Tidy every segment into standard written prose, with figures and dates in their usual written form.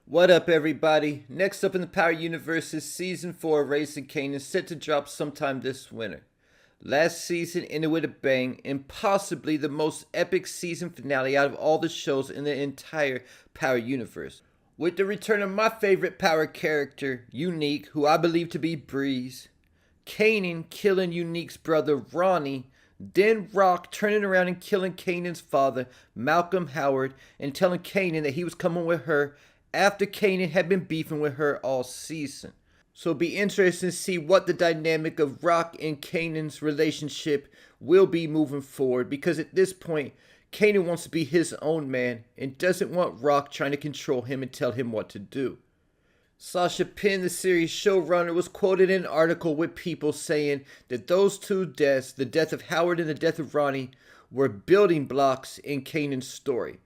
What up, everybody? Next up in the Power Universe is Season 4 of Raising Kanan, set to drop sometime this winter. Last season ended with a bang, and possibly the most epic season finale out of all the shows in the entire Power Universe. With the return of my favorite Power character, Unique, who I believe to be Breeze, Kanan killing Unique's brother Ronnie, then Rock turning around and killing Kanan's father, Malcolm Howard, and telling Kanan that he was coming with her after Kanan had been beefing with her all season. So it'll be interesting to see what the dynamic of Rock and Kanan's relationship will be moving forward, because at this point, Kanan wants to be his own man and doesn't want Rock trying to control him and tell him what to do. Sasha Penn, the series showrunner, was quoted in an article with people saying that those two deaths, the death of Howard and the death of Ronnie, were building blocks in Kanan's story.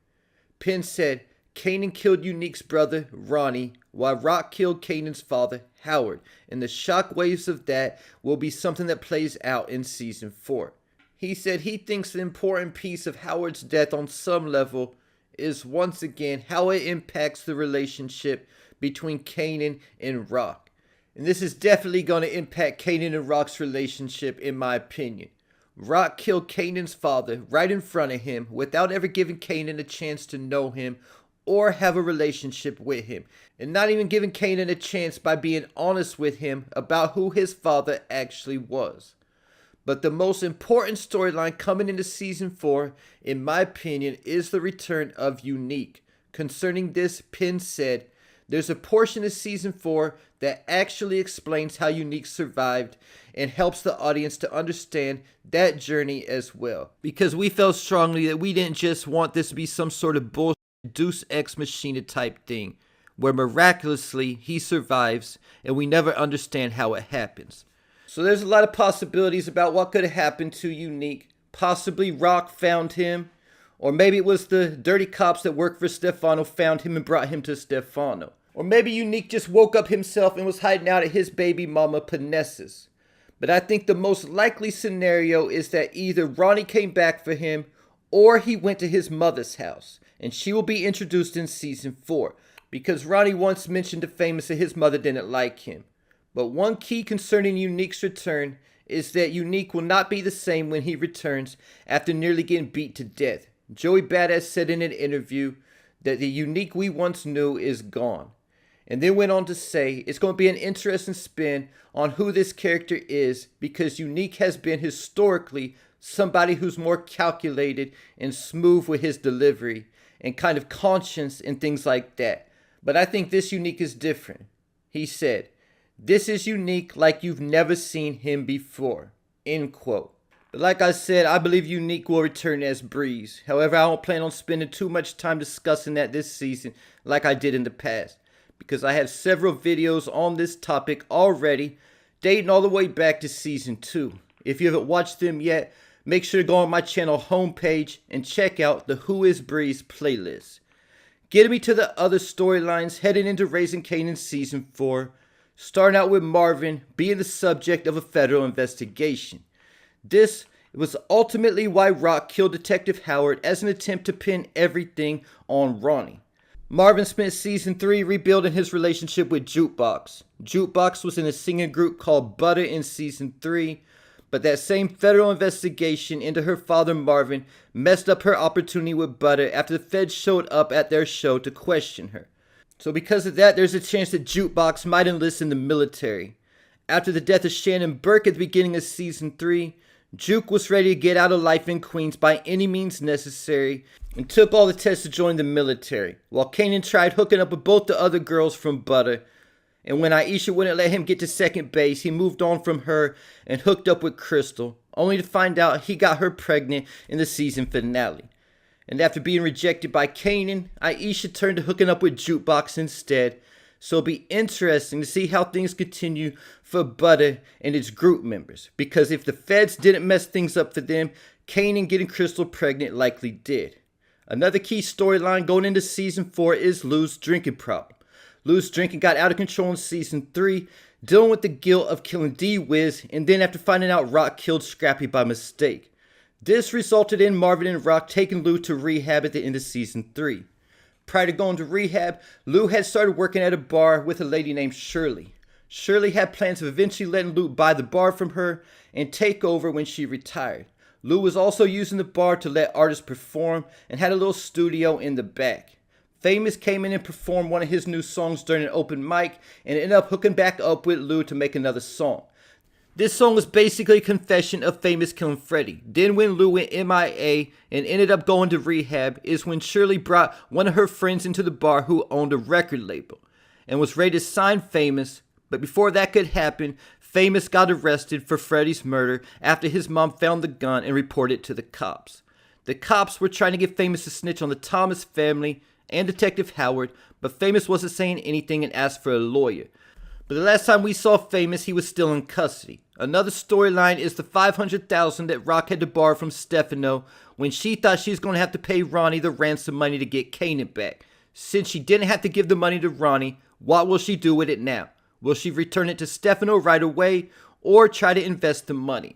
Penn said, Kanan killed Unique's brother, Ronnie, while Rock killed Kanan's father, Howard, and the shockwaves of that will be something that plays out in Season 4. He said he thinks an important piece of Howard's death on some level is once again how it impacts the relationship between Kanan and Rock. And this is definitely going to impact Kanan and Rock's relationship, in my opinion. Rock killed Kanan's father right in front of him without ever giving Kanan a chance to know him or have a relationship with him, and not even giving Kanan a chance by being honest with him about who his father actually was. But the most important storyline coming into Season 4, in my opinion, is the return of Unique. Concerning this, Penn said, there's a portion of Season 4 that actually explains how Unique survived and helps the audience to understand that journey as well. Because we felt strongly that we didn't just want this to be some sort of bullshit Deus Ex Machina type thing, where miraculously he survives and we never understand how it happens. So there's a lot of possibilities about what could have happened to Unique. Possibly Rock found him, or maybe it was the dirty cops that worked for Stefano found him and brought him to Stefano. Or maybe Unique just woke up himself and was hiding out at his baby mama Panessa's. But I think the most likely scenario is that either Ronnie came back for him or he went to his mother's house, and she will be introduced in Season 4, because Ronnie once mentioned to Famous that his mother didn't like him. But one key concerning Unique's return is that Unique will not be the same when he returns after nearly getting beat to death. Joey Badass said in an interview that the Unique we once knew is gone, and then went on to say it's going to be an interesting spin on who this character is, because Unique has been historically somebody who's more calculated and smooth with his delivery and kind of conscious and things like that. But I think this Unique is different. He said, this is Unique like you've never seen him before, end quote. But like I said, I believe Unique will return as Breeze. However, I don't plan on spending too much time discussing that this season like I did in the past, because I have several videos on this topic already, dating all the way back to Season 2. If you haven't watched them yet, make sure to go on my channel homepage and check out the Who is Breeze playlist. Getting me to the other storylines heading into Raising Kanan Season 4, starting out with Marvin being the subject of a federal investigation. This was ultimately why Rock killed Detective Howard as an attempt to pin everything on Ronnie. Marvin spent Season 3 rebuilding his relationship with Jukebox. Jukebox was in a singing group called Butter in Season 3, but that same federal investigation into her father Marvin messed up her opportunity with Butter after the feds showed up at their show to question her. So because of that, there's a chance that Jukebox might enlist in the military. After the death of Shannon Burke at the beginning of Season 3, Juke was ready to get out of life in Queens by any means necessary and took all the tests to join the military, while Kanan tried hooking up with both the other girls from Butter. And when Aisha wouldn't let him get to second base, he moved on from her and hooked up with Crystal, only to find out he got her pregnant in the season finale. And after being rejected by Kanan, Aisha turned to hooking up with Jukebox instead. So it'll be interesting to see how things continue for Butter and its group members, because if the feds didn't mess things up for them, Kanan getting Crystal pregnant likely did. Another key storyline going into Season 4 is Lou's drinking problem. Lou's drinking got out of control in Season 3, dealing with the guilt of killing D-Wiz, and then after finding out Rock killed Scrappy by mistake. This resulted in Marvin and Rock taking Lou to rehab at the end of Season 3. Prior to going to rehab, Lou had started working at a bar with a lady named Shirley. Shirley had plans of eventually letting Lou buy the bar from her and take over when she retired. Lou was also using the bar to let artists perform and had a little studio in the back. Famous came in and performed one of his new songs during an open mic and ended up hooking back up with Lou to make another song. This song was basically a confession of Famous killing Freddie. Then when Lou went MIA and ended up going to rehab is when Shirley brought one of her friends into the bar who owned a record label and was ready to sign Famous. But before that could happen, Famous got arrested for Freddie's murder after his mom found the gun and reported it to the cops. The cops were trying to get Famous to snitch on the Thomas family and Detective Howard, but Famous wasn't saying anything and asked for a lawyer. But the last time we saw Famous, he was still in custody. Another storyline is the $500,000 that Rock had to borrow from Stefano when she thought she was going to have to pay Ronnie the ransom money to get Kanan back. Since she didn't have to give the money to Ronnie, what will she do with it now? Will she return it to Stefano right away or try to invest the money?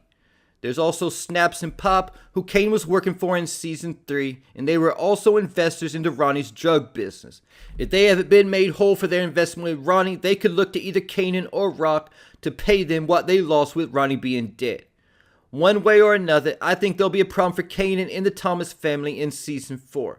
There's also Snaps and Pop, who Kane was working for in Season 3, and they were also investors into Ronnie's drug business. If they haven't been made whole for their investment with Ronnie, they could look to either Kanan or Rock to pay them what they lost with Ronnie being dead. One way or another, I think there'll be a problem for Kanan and the Thomas family in Season 4.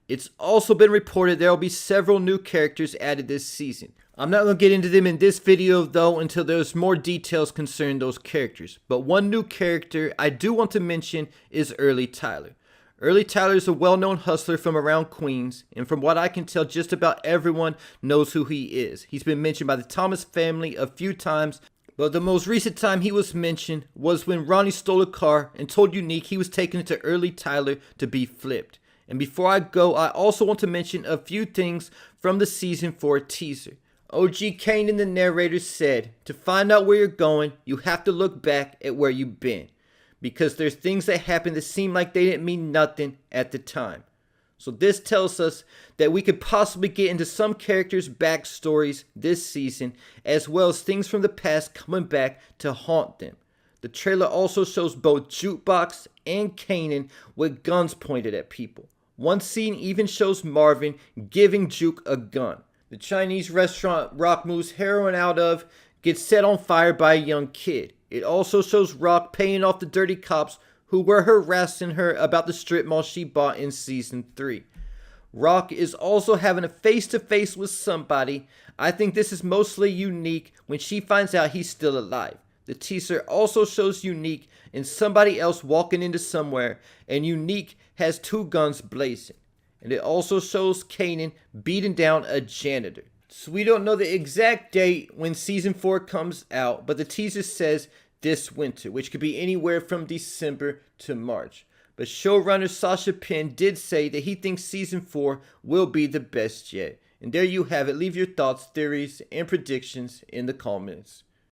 It's also been reported there will be several new characters added this season. I'm not going to get into them in this video though until there's more details concerning those characters. But one new character I do want to mention is Early Tyler. Early Tyler is a well-known hustler from around Queens, and from what I can tell, just about everyone knows who he is. He's been mentioned by the Thomas family a few times, but the most recent time he was mentioned was when Ronnie stole a car and told Unique he was taking it to Early Tyler to be flipped. And before I go, I also want to mention a few things from the Season 4 teaser. OG Kanan, the narrator, said, to find out where you're going, you have to look back at where you've been. Because there's things that happen that seem like they didn't mean nothing at the time. So this tells us that we could possibly get into some characters' backstories this season, as well as things from the past coming back to haunt them. The trailer also shows both Jukebox and Kanan with guns pointed at people. One scene even shows Marvin giving Juke a gun. The Chinese restaurant Rock moves heroin out of gets set on fire by a young kid. It also shows Rock paying off the dirty cops who were harassing her about the strip mall she bought in Season 3. Rock is also having a face-to-face with somebody. I think this is mostly Unique when she finds out he's still alive. The teaser also shows Unique and somebody else walking into somewhere, and Unique has two guns blazing. And it also shows Kanan beating down a janitor. So we don't know the exact date when Season 4 comes out, but the teaser says this winter, which could be anywhere from December to March. But showrunner Sasha Penn did say that he thinks Season 4 will be the best yet. And there you have it. Leave your thoughts, theories, and predictions in the comments.